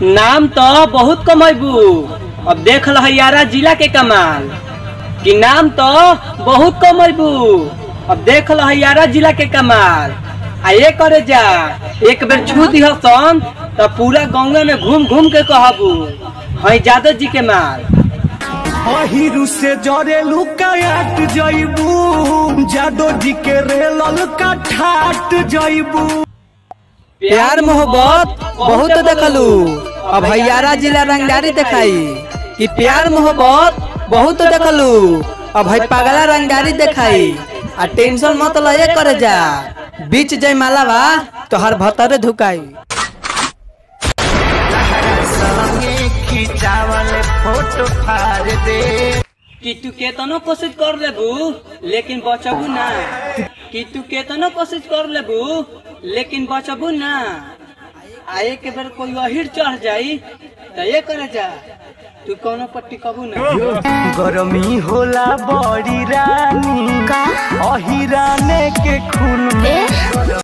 नाम तो बहुत कमैबू। अब देख लहैयारा जिला के कमाल कि नाम तो बहुत कमैबू। अब देख लहैयारा जिला के कमाल। आ ये करे जा एक बेर छू दिहसन तो पूरा गाँव में घूम घूम के कहबू हई यादव जी के माल। अहिरु से जरे लुकायात जइबू जादो जी के रेलल का ठाट जइबू। प्यार मोहब्बत बहुत देखलू अब हैयारा जिला रंगदारी दिखाई कि प्यार मोहब्बत बहुत देखलू अब है पगला रंगदारी दिखाई। आ टेंशन मत लए करे जा बीच जय माला बा तो हर भतरे धुकाई। फोटो फाड़ दे कि तू केतनो कोशिश कर लेबू लेकिन बचबू ना। कि तू केतनो कोशिश कर लेबू लेकिन बचबू ना। आए के बेर कोई अहिर चढ़ जाई तो ये करे जा तू कोनो पट्टी कबू ना। गरमी होला बड़ी रानी अहिराने के खून में